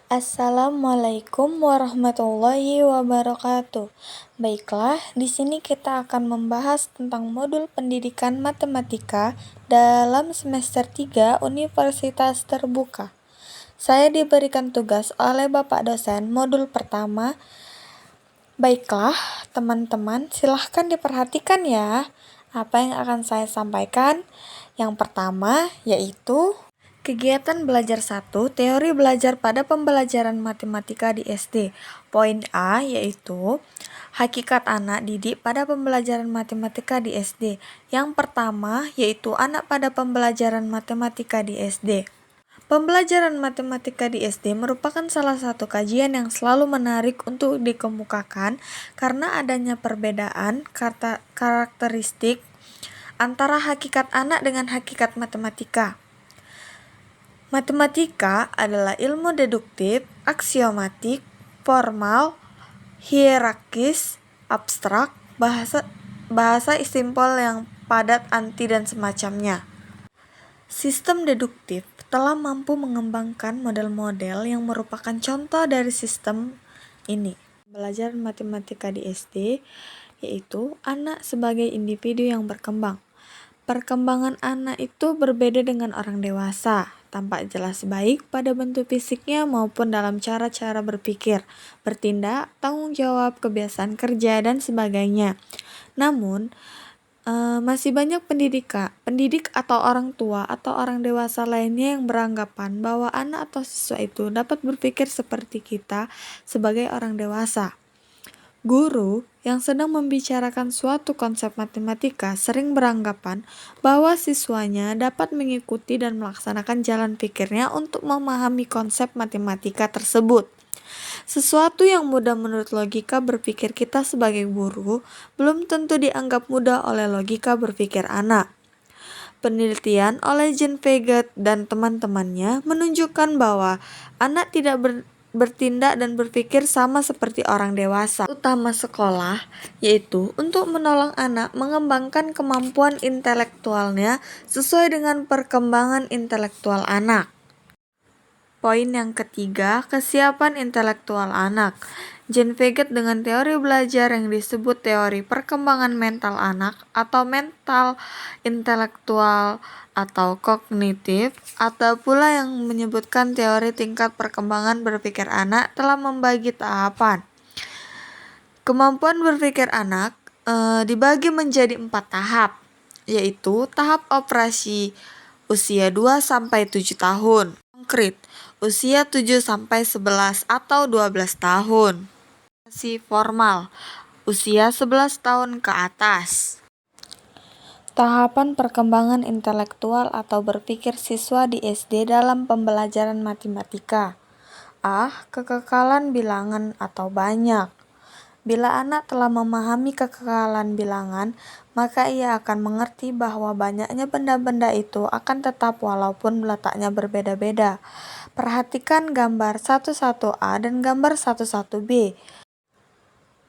Assalamualaikum warahmatullahi wabarakatuh. Baiklah, di sini kita akan membahas tentang modul pendidikan matematika dalam semester 3 Universitas Terbuka. Saya diberikan tugas oleh Bapak dosen modul pertama. Baiklah, teman-teman, silahkan diperhatikan ya. Apa yang akan saya sampaikan? Yang pertama yaitu kegiatan belajar 1, teori belajar pada pembelajaran matematika di SD. Poin A yaitu hakikat anak didik pada pembelajaran matematika di SD. Yang pertama yaitu anak pada pembelajaran matematika di SD. Pembelajaran matematika di SD merupakan salah satu kajian yang selalu menarik untuk dikemukakan karena adanya perbedaan karakteristik antara hakikat anak dengan hakikat matematika. Matematika adalah ilmu deduktif, aksiomatik, formal, hierarkis, abstrak, bahasa simpel yang padat, anti, dan semacamnya. Sistem deduktif telah mampu mengembangkan model-model yang merupakan contoh dari sistem ini. Pembelajaran matematika di SD yaitu anak sebagai individu yang berkembang. Perkembangan anak itu berbeda dengan orang dewasa, tampak jelas baik pada bentuk fisiknya maupun dalam cara-cara berpikir, bertindak, tanggung jawab, kebiasaan kerja, dan sebagainya. Namun, masih banyak pendidik atau orang tua atau orang dewasa lainnya yang beranggapan bahwa anak atau siswa itu dapat berpikir seperti kita sebagai orang dewasa. Guru yang sedang membicarakan suatu konsep matematika sering beranggapan bahwa siswanya dapat mengikuti dan melaksanakan jalan pikirnya untuk memahami konsep matematika tersebut. Sesuatu yang mudah menurut logika berpikir kita sebagai guru belum tentu dianggap mudah oleh logika berpikir anak. Penelitian oleh Jean Piaget dan teman-temannya menunjukkan bahwa anak tidak bertindak dan berpikir sama seperti orang dewasa. Utama sekolah yaitu untuk menolong anak mengembangkan kemampuan intelektualnya sesuai dengan perkembangan intelektual anak. Poin yang ketiga, kesiapan intelektual anak. Jean Piaget dengan teori belajar yang disebut teori perkembangan mental anak atau mental intelektual atau kognitif, atau pula yang menyebutkan teori tingkat perkembangan berpikir anak telah membagi tahapan. Kemampuan berpikir anak dibagi menjadi 4 tahap, yaitu tahap operasi usia 2-7 tahun. Konkret, usia 7-11 atau 12 tahun. Operasi formal, usia 11 tahun ke atas. Tahapan perkembangan intelektual atau berpikir siswa di SD dalam pembelajaran matematika. A. Kekekalan bilangan atau banyak. Bila anak telah memahami kekekalan bilangan, maka ia akan mengerti bahwa banyaknya benda-benda itu akan tetap walaupun letaknya berbeda-beda. Perhatikan gambar 11A dan gambar 11B.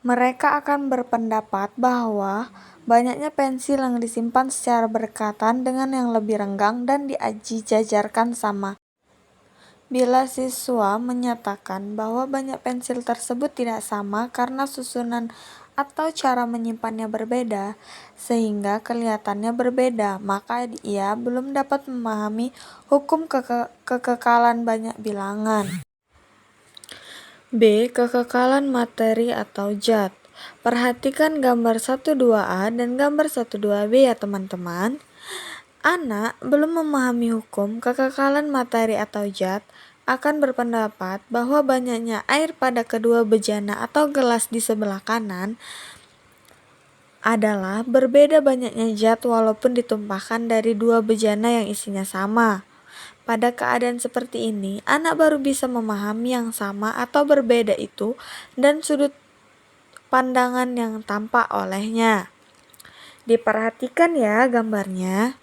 Mereka akan berpendapat bahwa banyaknya pensil yang disimpan secara berdekatan dengan yang lebih renggang dan dijajarkan sama. Bila siswa menyatakan bahwa banyak pensil tersebut tidak sama karena susunan atau cara menyimpannya berbeda, sehingga kelihatannya berbeda, maka ia belum dapat memahami hukum kekekalan banyak bilangan. B. Kekekalan materi atau zat. Perhatikan gambar 12A dan gambar 12B ya teman-teman. Anak belum memahami hukum kekekalan materi atau zat akan berpendapat bahwa banyaknya air pada kedua bejana atau gelas di sebelah kanan adalah berbeda banyaknya zat walaupun ditumpahkan dari dua bejana yang isinya sama. Pada keadaan seperti ini, anak baru bisa memahami yang sama atau berbeda itu dan sudut pandangan yang tampak olehnya. Diperhatikan ya gambarnya.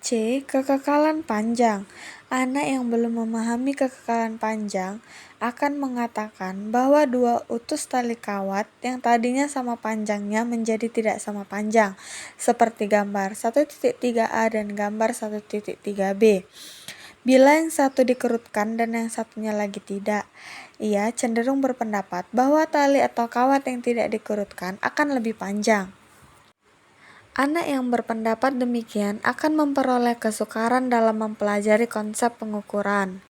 C. Kekekalan panjang. Anak yang belum memahami kekekalan panjang akan mengatakan bahwa dua utus tali kawat yang tadinya sama panjangnya menjadi tidak sama panjang, seperti gambar 1.3a dan gambar 1.3b. Bila yang satu dikerutkan dan yang satunya lagi tidak, ia cenderung berpendapat bahwa tali atau kawat yang tidak dikerutkan akan lebih panjang. Anak yang berpendapat demikian akan memperoleh kesukaran dalam mempelajari konsep pengukuran.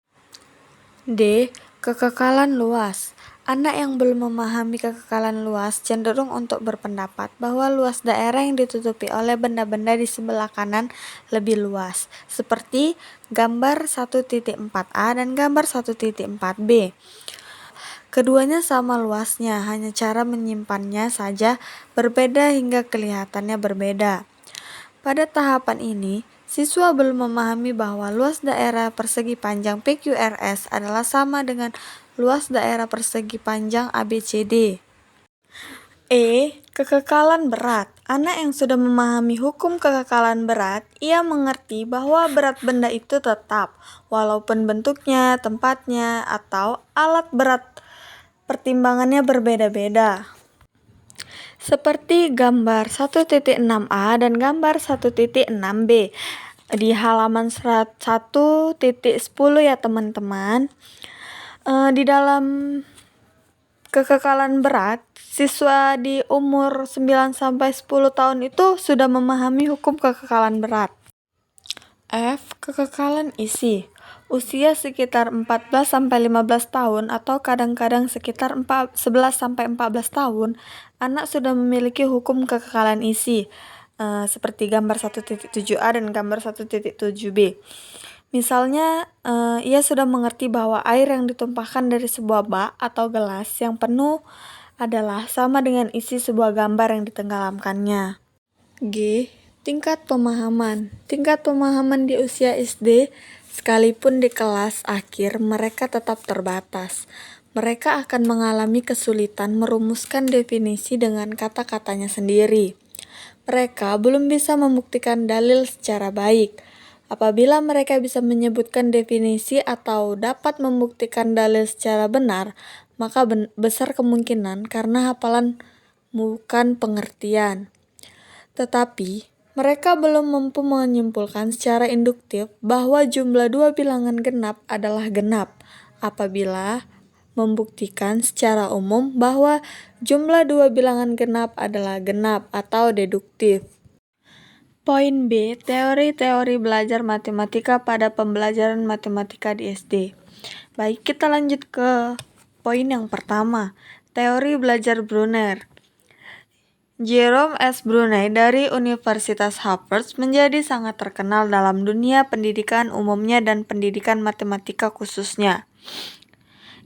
D. Kekekalan luas. Anak yang belum memahami kekekalan luas cenderung untuk berpendapat bahwa luas daerah yang ditutupi oleh benda-benda di sebelah kanan lebih luas, seperti gambar 1.4a dan gambar 1.4b. Keduanya sama luasnya, hanya cara menyimpannya saja berbeda hingga kelihatannya berbeda. Pada tahapan ini, siswa belum memahami bahwa luas daerah persegi panjang PQRS adalah sama dengan luas daerah persegi panjang ABCD. Kekekalan berat. Anak yang sudah memahami hukum kekekalan berat, ia mengerti bahwa berat benda itu tetap, walaupun bentuknya, tempatnya, atau alat berat pertimbangannya berbeda-beda. Seperti gambar 1.6a dan gambar 1.6b. Di halaman 1.10 ya teman-teman. Di dalam kekekalan berat, siswa di umur 9-10 tahun itu sudah memahami hukum kekekalan berat. Kekekalan isi. Usia sekitar 14-15 tahun atau kadang-kadang sekitar 11-14 tahun, anak sudah memiliki hukum kekekalan isi, seperti gambar 1.7a dan gambar 1.7b. Misalnya, ia sudah mengerti bahwa air yang ditumpahkan dari sebuah bak atau gelas yang penuh adalah sama dengan isi sebuah gambar yang ditenggelamkannya. G. Tingkat pemahaman. Tingkat pemahaman di usia SD, sekalipun di kelas akhir, mereka tetap terbatas. Mereka akan mengalami kesulitan merumuskan definisi dengan kata-katanya sendiri. Mereka belum bisa membuktikan dalil secara baik. Apabila mereka bisa menyebutkan definisi atau dapat membuktikan dalil secara benar, maka besar kemungkinan karena hafalan bukan pengertian. Tetapi, mereka belum mampu menyimpulkan secara induktif bahwa jumlah dua bilangan genap adalah genap, apabila membuktikan secara umum bahwa jumlah dua bilangan genap adalah genap atau deduktif. Poin B. Teori-teori belajar matematika pada pembelajaran matematika di SD. Baik, kita lanjut ke poin yang pertama. Teori belajar Brunner. Jerome S. Brunner dari Universitas Harvard menjadi sangat terkenal dalam dunia pendidikan umumnya dan pendidikan matematika khususnya.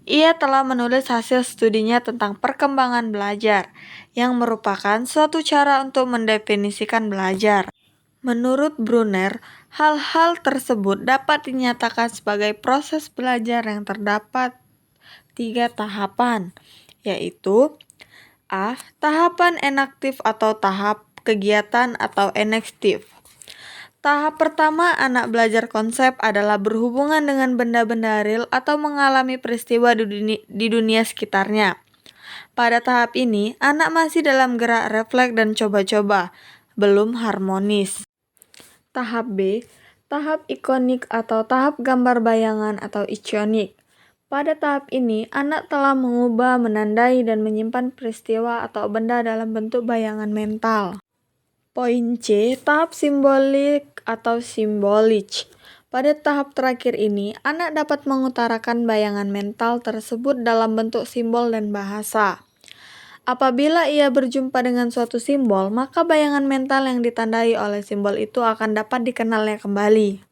Ia telah menulis hasil studinya tentang perkembangan belajar, yang merupakan suatu cara untuk mendefinisikan belajar. Menurut Brunner, hal-hal tersebut dapat dinyatakan sebagai proses belajar yang terdapat 3 tahapan, yaitu A. Tahapan enaktif atau tahap kegiatan atau enaktif. Tahap pertama anak belajar konsep adalah berhubungan dengan benda-benda real atau mengalami peristiwa di dunia sekitarnya. Pada tahap ini, anak masih dalam gerak refleks dan coba-coba, belum harmonis. Tahap B, tahap ikonik atau tahap gambar bayangan atau ikonik. Pada tahap ini, anak telah mengubah, menandai, dan menyimpan peristiwa atau benda dalam bentuk bayangan mental. Poin C, tahap simbolik atau simbolich. Pada tahap terakhir ini, anak dapat mengutarakan bayangan mental tersebut dalam bentuk simbol dan bahasa. Apabila ia berjumpa dengan suatu simbol, maka bayangan mental yang ditandai oleh simbol itu akan dapat dikenalnya kembali.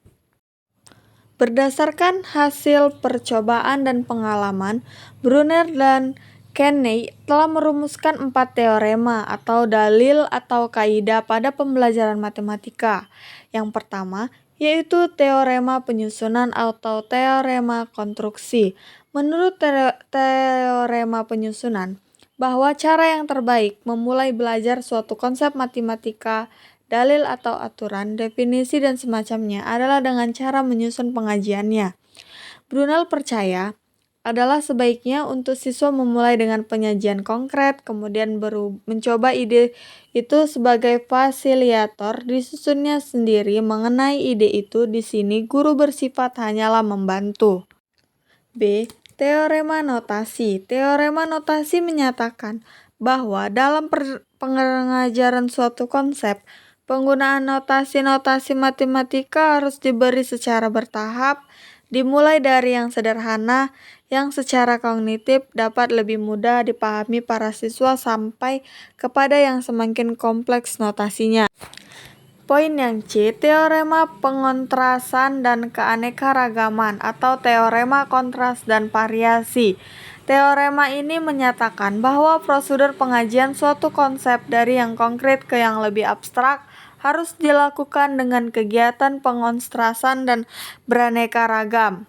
Berdasarkan hasil percobaan dan pengalaman, Brunner dan Kenney telah merumuskan 4 teorema atau dalil atau kaidah pada pembelajaran matematika. Yang pertama, yaitu teorema penyusunan atau teorema konstruksi. Menurut teorema penyusunan, bahwa cara yang terbaik memulai belajar suatu konsep matematika, dalil atau aturan, definisi dan semacamnya adalah dengan cara menyusun pengajiannya. Brunel percaya adalah sebaiknya untuk siswa memulai dengan penyajian konkret, kemudian mencoba ide itu sebagai fasilitator, disusunnya sendiri mengenai ide itu. Di sini guru bersifat hanyalah membantu. B. Teorema notasi. Teorema notasi menyatakan bahwa dalam pengajaran suatu konsep, penggunaan notasi-notasi matematika harus diberi secara bertahap, dimulai dari yang sederhana, yang secara kognitif dapat lebih mudah dipahami para siswa sampai kepada yang semakin kompleks notasinya. Poin yang C, teorema pengontrasan dan keanekaragaman atau teorema kontras dan variasi. Teorema ini menyatakan bahwa prosedur pengajian suatu konsep dari yang konkret ke yang lebih abstrak harus dilakukan dengan kegiatan pengontrasan dan beraneka ragam.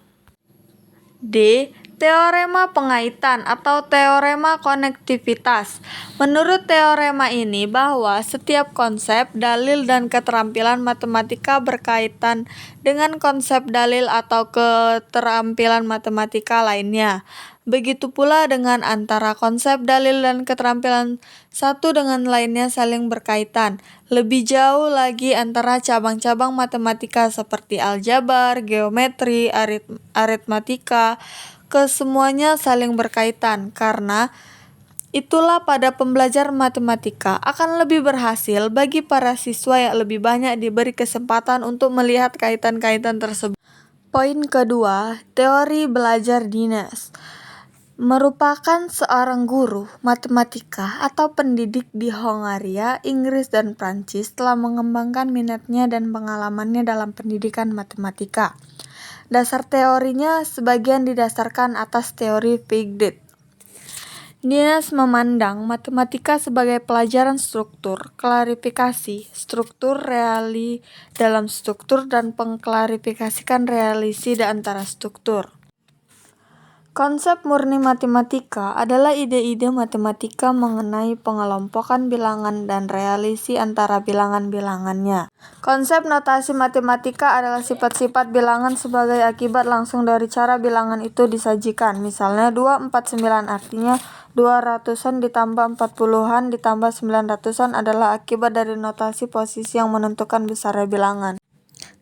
D. Teorema pengaitan atau teorema konektivitas. Menurut teorema ini bahwa setiap konsep, dalil, dan keterampilan matematika berkaitan dengan konsep dalil atau keterampilan matematika lainnya. Begitu pula dengan antara konsep dalil dan keterampilan satu dengan lainnya saling berkaitan. Lebih jauh lagi antara cabang-cabang matematika seperti aljabar, geometri, aritmatika, kesemuanya saling berkaitan. Karena itulah pada pembelajar matematika akan lebih berhasil bagi para siswa yang lebih banyak diberi kesempatan untuk melihat kaitan-kaitan tersebut. Poin kedua, teori belajar dinas. Merupakan seorang guru matematika atau pendidik di Hongaria, Inggris, dan Prancis telah mengembangkan minatnya dan pengalamannya dalam pendidikan matematika. Dasar teorinya sebagian didasarkan atas teori Feiglid. Dinas memandang matematika sebagai pelajaran struktur, klarifikasi, struktur reali dalam struktur, dan pengklarifikasikan relasi di antara struktur. Konsep murni matematika adalah ide-ide matematika mengenai pengelompokan bilangan dan relasi antara bilangan-bilangannya. Konsep notasi matematika adalah sifat-sifat bilangan sebagai akibat langsung dari cara bilangan itu disajikan. Misalnya 249 artinya 200-an ditambah 40-an ditambah 900-an adalah akibat dari notasi posisi yang menentukan besarnya bilangan.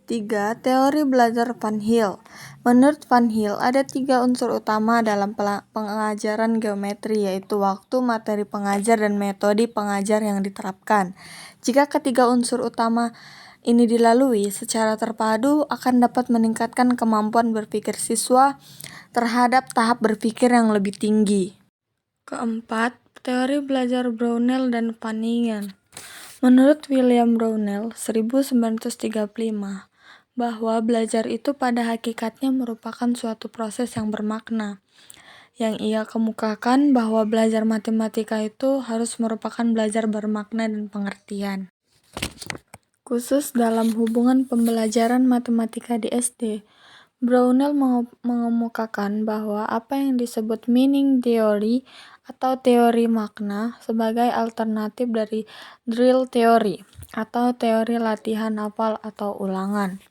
3. Teori belajar Van Hill. Menurut Van Hill, ada 3 unsur utama dalam pengajaran geometri, yaitu waktu, materi pengajar, dan metode pengajar yang diterapkan. Jika ketiga unsur utama ini dilalui secara terpadu, akan dapat meningkatkan kemampuan berpikir siswa terhadap tahap berpikir yang lebih tinggi. Keempat, teori belajar Brownell dan Van Ingen. Menurut William Brownell 1935, bahwa belajar itu pada hakikatnya merupakan suatu proses yang bermakna. Yang ia kemukakan bahwa belajar matematika itu harus merupakan belajar bermakna dan pengertian. Khusus dalam hubungan pembelajaran matematika di SD, Brownell mengemukakan bahwa apa yang disebut meaning theory atau teori makna sebagai alternatif dari drill theory atau teori latihan hafal atau ulangan.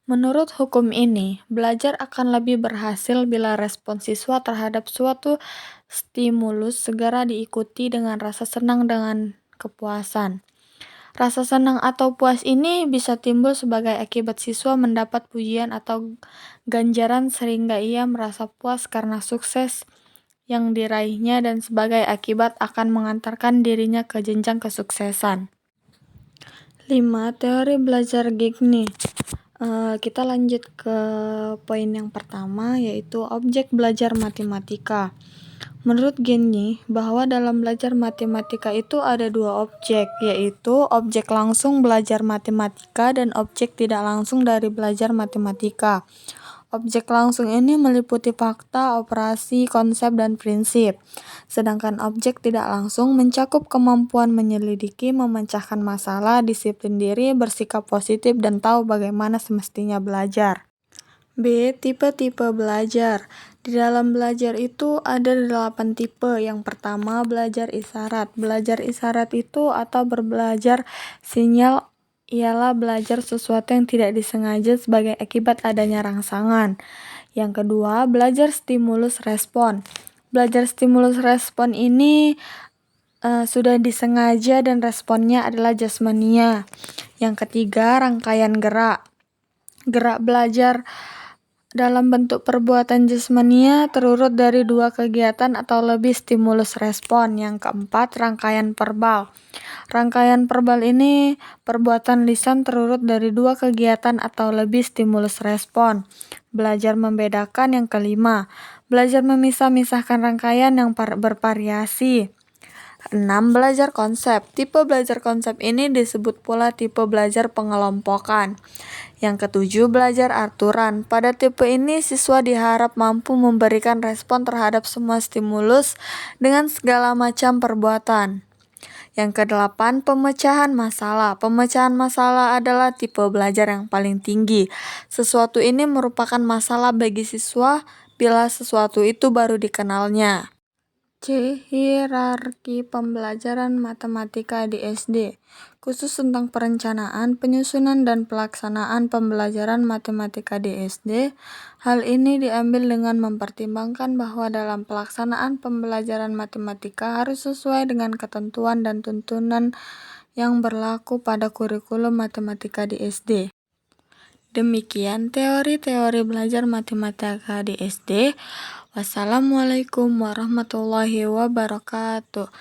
Menurut hukum ini, belajar akan lebih berhasil bila respon siswa terhadap suatu stimulus segera diikuti dengan rasa senang dengan kepuasan. Rasa senang atau puas ini bisa timbul sebagai akibat siswa mendapat pujian atau ganjaran sehingga ia merasa puas karena sukses yang diraihnya dan sebagai akibat akan mengantarkan dirinya ke jenjang kesuksesan. 5. Teori belajar Gagne. Kita lanjut ke poin yang pertama, yaitu objek belajar matematika. Menurut Gagne, bahwa dalam belajar matematika itu ada 2 objek, yaitu objek langsung belajar matematika dan objek tidak langsung dari belajar matematika. Objek langsung ini meliputi fakta, operasi, konsep, dan prinsip. Sedangkan objek tidak langsung mencakup kemampuan menyelidiki, memecahkan masalah, disiplin diri, bersikap positif, dan tahu bagaimana semestinya belajar. B. Tipe-tipe belajar. Di dalam belajar itu ada 8 tipe. Yang pertama, belajar isyarat. Belajar isyarat itu atau berbelajar sinyal ialah belajar sesuatu yang tidak disengaja sebagai akibat adanya rangsangan. Yang kedua, belajar stimulus respon. Belajar stimulus respon ini sudah disengaja dan responnya adalah jasmania. Yang ketiga, rangkaian gerak. Gerak belajar dalam bentuk perbuatan jasmania terurut dari 2 kegiatan atau lebih stimulus respon. Yang keempat, rangkaian verbal. Rangkaian verbal ini perbuatan lisan terurut dari 2 kegiatan atau lebih stimulus respon. Belajar membedakan. Yang kelima, belajar memisah-misahkan rangkaian yang bervariasi. 6. Belajar konsep. Tipe belajar konsep ini disebut pula tipe belajar pengelompokan. Yang ketujuh, belajar aturan. Pada tipe ini, siswa diharap mampu memberikan respon terhadap semua stimulus dengan segala macam perbuatan. Yang kedelapan, pemecahan masalah. Pemecahan masalah adalah tipe belajar yang paling tinggi. Sesuatu ini merupakan masalah bagi siswa bila sesuatu itu baru dikenalnya. C. Hierarki pembelajaran matematika di SD. Khusus tentang perencanaan, penyusunan, dan pelaksanaan pembelajaran matematika di SD. Hal ini diambil dengan mempertimbangkan bahwa dalam pelaksanaan pembelajaran matematika harus sesuai dengan ketentuan dan tuntunan yang berlaku pada kurikulum matematika di SD. Demikian teori-teori belajar matematika di SD. Wassalamualaikum warahmatullahi wabarakatuh.